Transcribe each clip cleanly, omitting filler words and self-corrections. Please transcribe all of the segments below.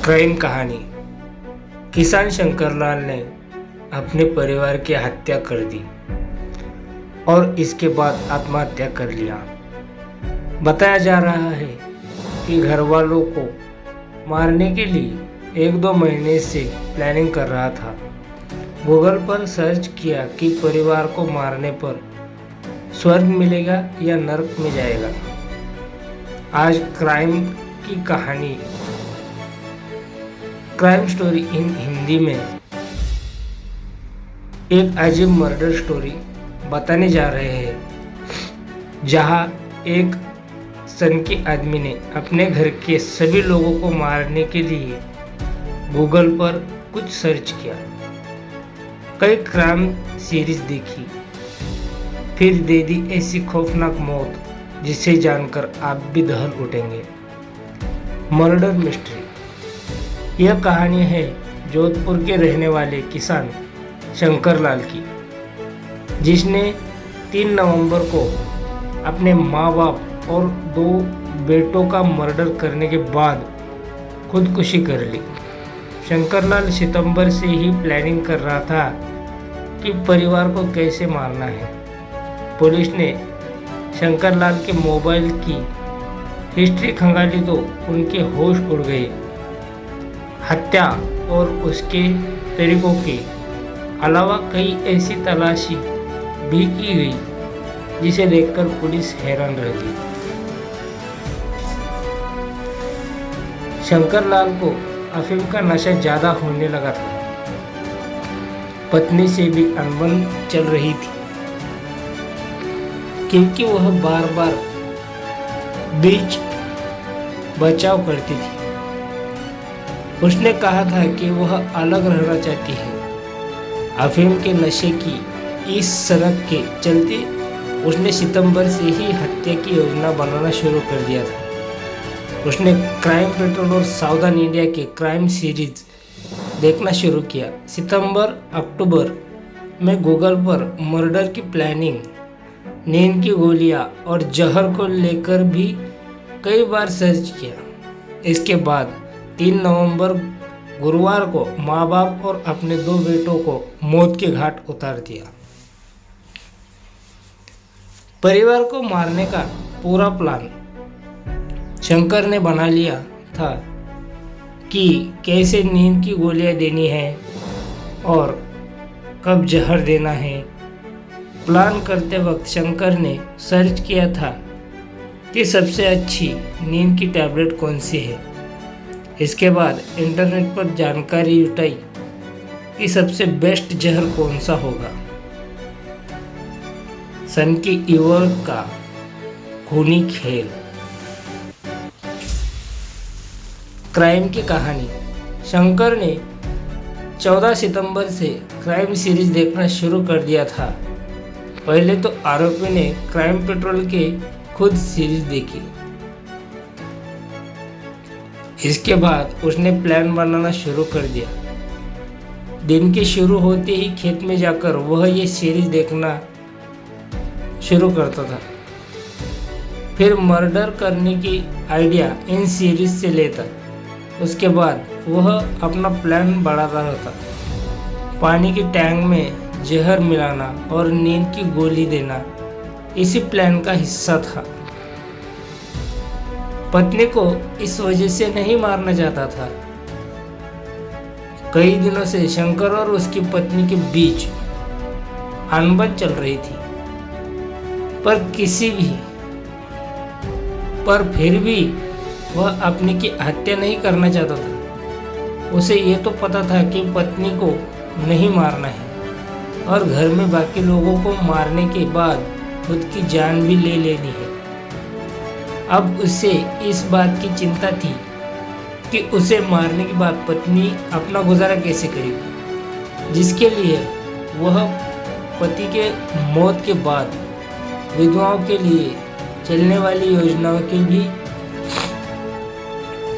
Crime कहानी। किसान शंकरलाल ने अपने परिवार की हत्या कर दी और इसके बाद आत्महत्या कर लिया। बताया जा रहा है कि घर वालों को मारने के लिए 1-2 महीने से प्लानिंग कर रहा था। गूगल पर सर्च किया कि परिवार को मारने पर स्वर्ग मिलेगा या नरक में जाएगा। आज क्राइम की कहानी, क्राइम स्टोरी इन हिंदी में एक अजीब मर्डर स्टोरी बताने जा रहे हैं, जहां एक सनकी आदमी ने अपने घर के सभी लोगों को मारने के लिए गूगल पर कुछ सर्च किया, कई क्राइम सीरीज देखी, फिर दे दी ऐसी खौफनाक मौत जिसे जानकर आप भी दहल उठेंगे। Murder mystery. यह कहानी है जोधपुर के रहने वाले किसान शंकरलाल की, जिसने 3 नवंबर को अपने माँ बाप और 2 बेटों का मर्डर करने के बाद खुदकुशी कर ली। शंकरलाल सितंबर से ही प्लानिंग कर रहा था कि परिवार को कैसे मारना है। पुलिस ने शंकरलाल के मोबाइल की हिस्ट्री खंगाली तो उनके होश उड़ गए। हत्या और उसके तरीकों के अलावा कई ऐसी तलाशी भी की गई जिसे देखकर पुलिस हैरान रह गई। शंकरलाल को अफीम का नशा ज्यादा होने लगा था। पत्नी से भी अनबन चल रही थी, क्योंकि वह बार बार बीच बचाव करती थी। उसने कहा था कि वह अलग रहना चाहती है। अफीम के नशे की इस सनक के चलते उसने सितंबर से ही हत्या की योजना बनाना शुरू कर दिया था। उसने क्राइम पेट्रोल और सावधान इंडिया के क्राइम सीरीज देखना शुरू किया। सितंबर अक्टूबर में गूगल पर मर्डर की प्लानिंग, नींद की गोलियां और जहर को लेकर भी कई बार सर्च किया। इसके बाद 3 नवंबर गुरुवार को माँ बाप और अपने 2 बेटों को मौत के घाट उतार दिया। परिवार को मारने का पूरा प्लान शंकर ने बना लिया था कि कैसे नींद की गोलियां देनी है और कब जहर देना है। प्लान करते वक्त शंकर ने सर्च किया था कि सबसे अच्छी नींद की टैबलेट कौन सी है। इसके बाद इंटरनेट पर जानकारी जुटाई कि सबसे बेस्ट जहर कौन सा होगा। सन की युवक का खूनी खेल। क्राइम की कहानी। शंकर ने 14 सितंबर से क्राइम सीरीज देखना शुरू कर दिया था। पहले तो आरोपी ने क्राइम पेट्रोल के खुद सीरीज देखी। इसके बाद उसने प्लान बनाना शुरू कर दिया। दिन के शुरू होते ही खेत में जाकर वह ये सीरीज देखना शुरू करता था। फिर मर्डर करने की आइडिया इन सीरीज से लेता। उसके बाद वह अपना प्लान बढ़ाता रहता। पानी की टैंक में जहर मिलाना और नींद की गोली देना इसी प्लान का हिस्सा था। पत्नी को इस वजह से नहीं मारना चाहता था। कई दिनों से शंकर और उसकी पत्नी के बीच अनबन चल रही थी, पर फिर भी वह अपनी की हत्या नहीं करना चाहता था। उसे ये तो पता था कि पत्नी को नहीं मारना है और घर में बाकी लोगों को मारने के बाद खुद की जान भी ले लेनी है। अब उसे इस बात की चिंता थी कि उसे मारने के बाद पत्नी अपना गुजारा कैसे करेगी, जिसके लिए वह पति के मौत के बाद विधवाओं के लिए चलने वाली योजनाओं की भी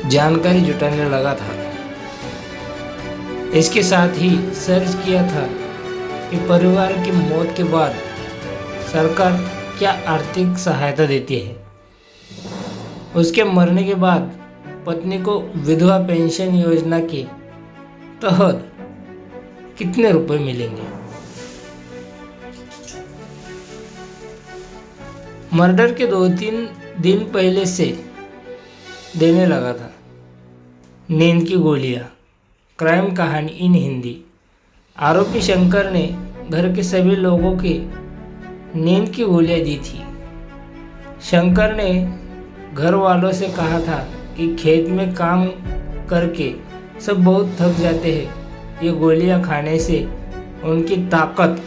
जानकारी जुटाने लगा था। इसके साथ ही सर्च किया था कि परिवार की मौत के बाद सरकार क्या आर्थिक सहायता देती है। उसके मरने के बाद पत्नी को विधवा पेंशन योजना के तहत कितने रुपए मिलेंगे। मर्डर के 2-3 दिन पहले से देने लगा था नींद की गोलियां। क्राइम कहानी इन हिंदी। आरोपी शंकर ने घर के सभी लोगों की नींद की गोलियां दी थी। शंकर ने घर वालों से कहा था कि खेत में काम करके सब बहुत थक जाते हैं, ये गोलियां खाने से उनकी ताकत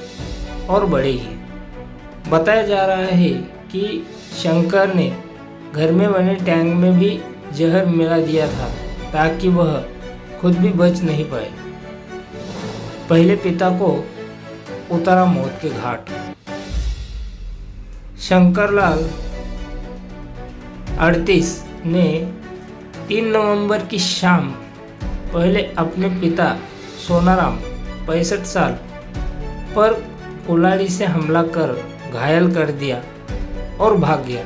और बढ़ेगी। बताया जा रहा है कि शंकर ने घर में बने टैंक में भी जहर मिला दिया था ताकि वह खुद भी बच नहीं पाए। पहले पिता को उतारा मौत के घाट। शंकरलाल 38 ने 3 नवंबर की शाम पहले अपने पिता सोनाराम 65 साल पर कुल्हाड़ी से हमला कर घायल कर दिया और भाग गया।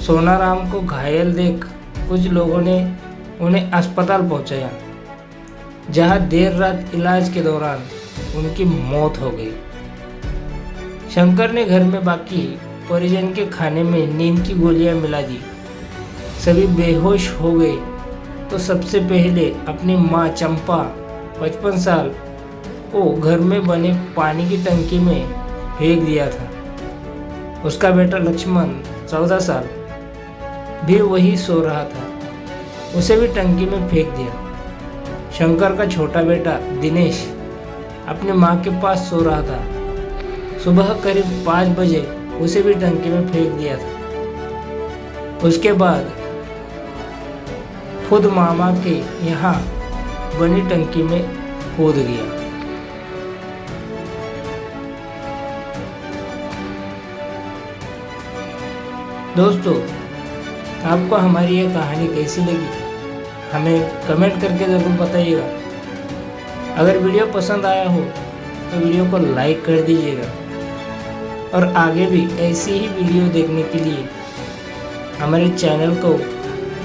सोनाराम को घायल देख कुछ लोगों ने उन्हें अस्पताल पहुंचाया, जहां देर रात इलाज के दौरान उनकी मौत हो गई। शंकर ने घर में बाकी परिजन के खाने में नींद की गोलियां मिला दी। सभी बेहोश हो गए तो सबसे पहले अपनी मां चंपा 55 साल को घर में बने पानी की टंकी में फेंक दिया था। उसका बेटा लक्ष्मण 14 साल भी वही सो रहा था, उसे भी टंकी में फेंक दिया। शंकर का छोटा बेटा दिनेश अपनी मां के पास सो रहा था। सुबह करीब 5 बजे उसे भी टंकी में फेंक दिया था। उसके बाद खुद मामा के यहाँ बनी टंकी में कूद गया। दोस्तों, आपको हमारी ये कहानी कैसी लगी हमें कमेंट करके ज़रूर बताइएगा। अगर वीडियो पसंद आया हो तो वीडियो को लाइक कर दीजिएगा और आगे भी ऐसी ही वीडियो देखने के लिए हमारे चैनल को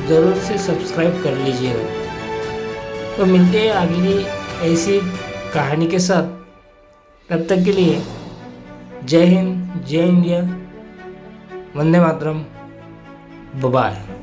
ज़रूर से सब्सक्राइब कर लीजिएगा। तो मिलते हैं अगली ऐसी कहानी के साथ। तब तक के लिए जय हिंद, जय इंडिया, वंदे मातरम, बाय।